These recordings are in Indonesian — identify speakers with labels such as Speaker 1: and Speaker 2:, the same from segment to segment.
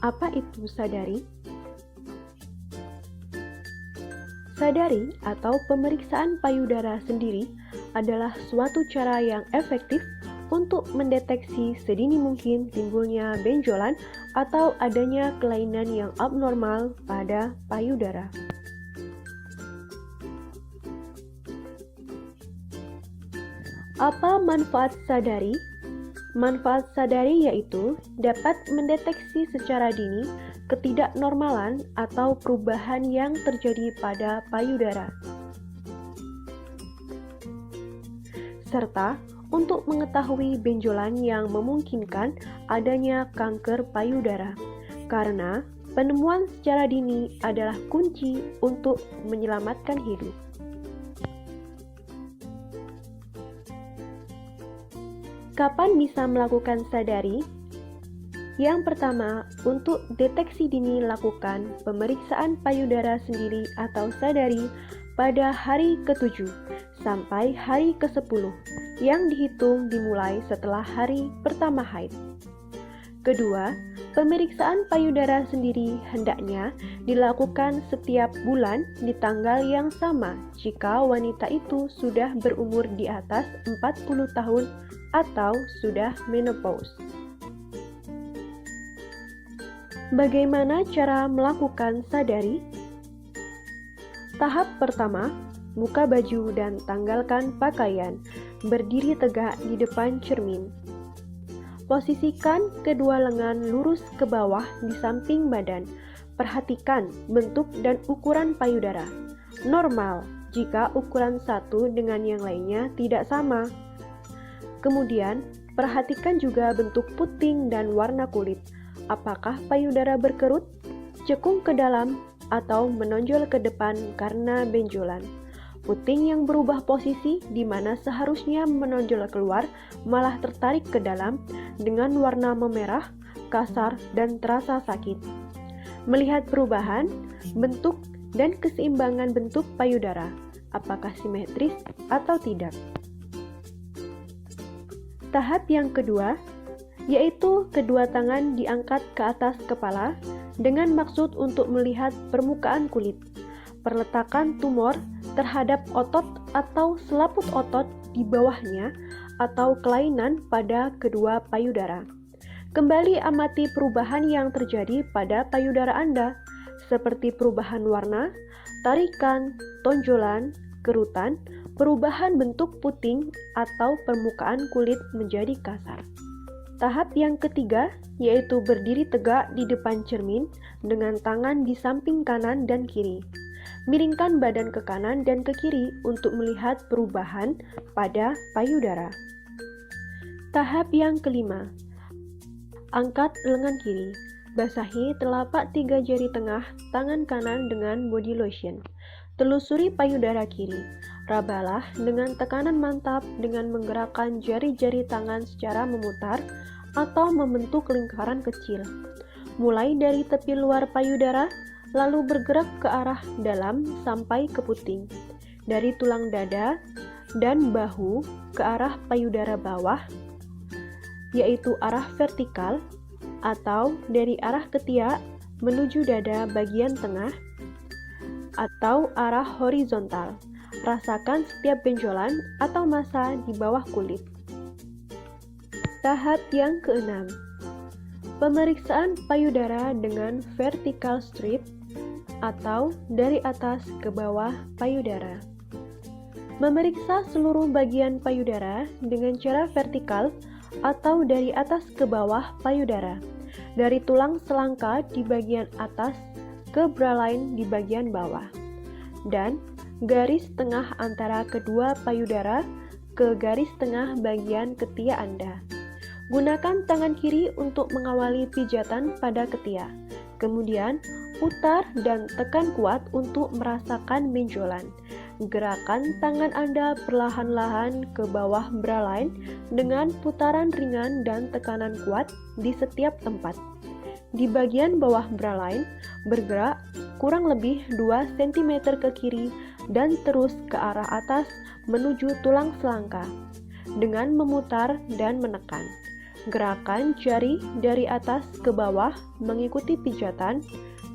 Speaker 1: Apa itu sadari? Sadari atau pemeriksaan payudara sendiri adalah suatu cara yang efektif untuk mendeteksi sedini mungkin timbulnya benjolan atau adanya kelainan yang abnormal pada payudara. Apa manfaat sadari? Manfaat sadari yaitu dapat mendeteksi secara dini ketidaknormalan atau perubahan yang terjadi pada payudara, serta untuk mengetahui benjolan yang memungkinkan adanya kanker payudara, karena penemuan secara dini adalah kunci untuk menyelamatkan hidup. Kapan bisa melakukan sadari? Yang pertama, untuk deteksi dini lakukan pemeriksaan payudara sendiri atau sadari pada hari ke-7 sampai hari ke-10 yang dihitung dimulai setelah hari pertama haid. Kedua, pemeriksaan payudara sendiri hendaknya dilakukan setiap bulan di tanggal yang sama jika wanita itu sudah berumur di atas 40 tahun atau sudah menopause. Bagaimana cara melakukan sadari? Tahap pertama, buka baju dan tanggalkan pakaian, berdiri tegak di depan cermin. Posisikan kedua lengan lurus ke bawah di samping badan. Perhatikan bentuk dan ukuran payudara. Normal jika ukuran satu dengan yang lainnya tidak sama. Kemudian, perhatikan juga bentuk puting dan warna kulit. Apakah payudara berkerut, cekung ke dalam, atau menonjol ke depan karena benjolan? Puting yang berubah posisi di mana seharusnya menonjol keluar malah tertarik ke dalam dengan warna memerah, kasar, dan terasa sakit. Melihat perubahan, bentuk, dan keseimbangan bentuk payudara, apakah simetris atau tidak? Tahap yang kedua, yaitu kedua tangan diangkat ke atas kepala dengan maksud untuk melihat permukaan kulit. Perletakan tumor terhadap otot atau selaput otot di bawahnya atau kelainan pada kedua payudara. Kembali amati perubahan yang terjadi pada payudara Anda, seperti perubahan warna, tarikan, tonjolan, kerutan, perubahan bentuk puting, atau permukaan kulit menjadi kasar. Tahap yang ketiga, yaitu berdiri tegak di depan cermin dengan tangan di samping kanan dan kiri. Miringkan badan ke kanan dan ke kiri untuk melihat perubahan pada payudara. Tahap yang kelima, angkat lengan kiri. Basahi telapak 3 jari tengah tangan kanan dengan body lotion. Telusuri payudara kiri. Rabalah dengan tekanan mantap dengan menggerakkan jari-jari tangan secara memutar atau membentuk lingkaran kecil. Mulai dari tepi luar payudara, lalu bergerak ke arah dalam sampai ke puting. Dari tulang dada dan bahu ke arah payudara bawah, yaitu arah vertikal, atau dari arah ketiak menuju dada bagian tengah, atau arah horizontal. Rasakan setiap benjolan atau massa di bawah kulit. Tahap yang keenam, pemeriksaan payudara dengan vertical strip atau dari atas ke bawah payudara. Memeriksa seluruh bagian payudara dengan cara vertikal atau dari atas ke bawah payudara, dari tulang selangka di bagian atas ke bra line di bagian bawah, dan garis tengah antara kedua payudara ke garis tengah bagian ketiak Anda. Gunakan tangan kiri untuk mengawali pijatan pada ketiak. Kemudian, putar dan tekan kuat untuk merasakan benjolan. Gerakan tangan Anda perlahan-lahan ke bawah bra line dengan putaran ringan dan tekanan kuat di setiap tempat. Di bagian bawah bra line, bergerak kurang lebih 2 cm ke kiri dan terus ke arah atas menuju tulang selangka dengan memutar dan menekan. Gerakan jari dari atas ke bawah mengikuti pijatan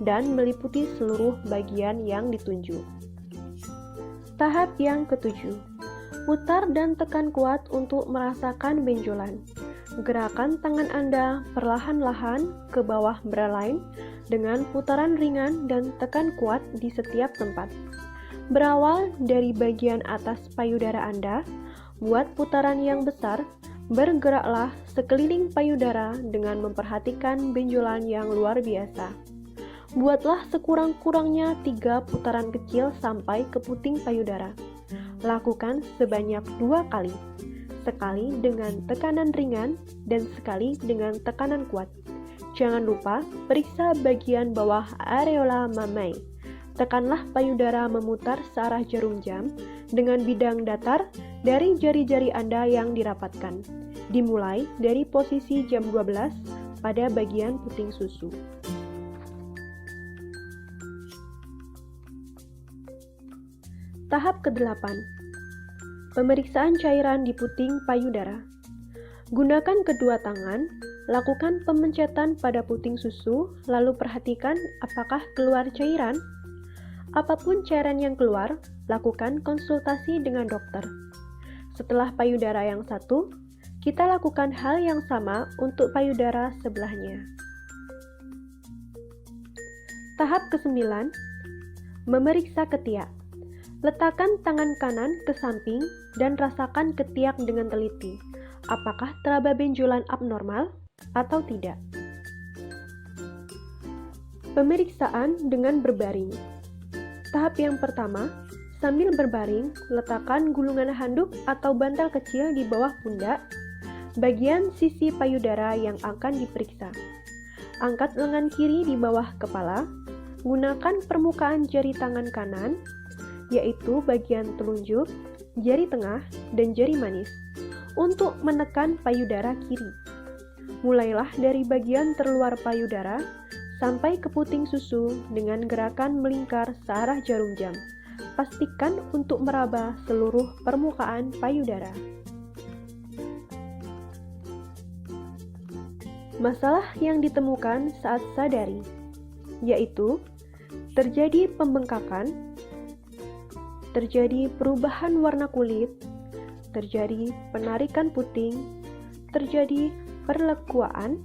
Speaker 1: dan meliputi seluruh bagian yang ditunjuk. Tahap yang ketujuh, putar dan tekan kuat untuk merasakan benjolan. Gerakan tangan Anda perlahan-lahan ke bawah berlain dengan putaran ringan dan tekan kuat di setiap tempat. Berawal dari bagian atas payudara Anda, buat putaran yang besar. Bergeraklah sekeliling payudara dengan memperhatikan benjolan yang luar biasa. Buatlah sekurang-kurangnya 3 putaran kecil sampai ke puting payudara. Lakukan sebanyak 2 kali. Sekali dengan tekanan ringan dan sekali dengan tekanan kuat. Jangan lupa periksa bagian bawah areola mammae. Tekanlah payudara memutar searah jarum jam dengan bidang datar dari jari-jari Anda yang dirapatkan. Dimulai dari posisi jam 12 pada bagian puting susu. Tahap ke-8. Pemeriksaan cairan di puting payudara. Gunakan kedua tangan, lakukan pemencetan pada puting susu, lalu perhatikan apakah keluar cairan. Apapun cairan yang keluar, lakukan konsultasi dengan dokter. Setelah payudara yang satu, kita lakukan hal yang sama untuk payudara sebelahnya. Tahap ke-9. Memeriksa ketiak. Letakkan tangan kanan ke samping dan rasakan ketiak dengan teliti. Apakah teraba benjolan abnormal atau tidak? Pemeriksaan dengan berbaring. Tahap yang pertama, sambil berbaring, letakkan gulungan handuk atau bantal kecil di bawah pundak, bagian sisi payudara yang akan diperiksa. Angkat lengan kiri di bawah kepala, gunakan permukaan jari tangan kanan, yaitu bagian telunjuk, jari tengah, dan jari manis, untuk menekan payudara kiri. Mulailah dari bagian terluar payudara, sampai ke puting susu dengan gerakan melingkar searah jarum jam. Pastikan untuk meraba seluruh permukaan payudara. Masalah yang ditemukan saat sadari, yaitu terjadi pembengkakan, terjadi perubahan warna kulit, terjadi penarikan puting, terjadi perlekuan,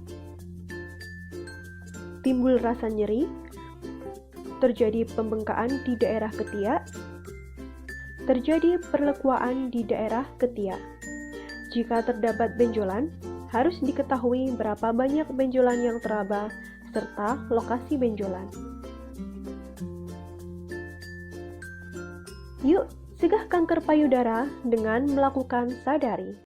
Speaker 1: timbul rasa nyeri, terjadi pembengkakan di daerah ketiak, terjadi perlekuan di daerah ketiak. Jika terdapat benjolan, harus diketahui berapa banyak benjolan yang teraba serta lokasi benjolan. Yuk, cegah kanker payudara dengan melakukan sadari.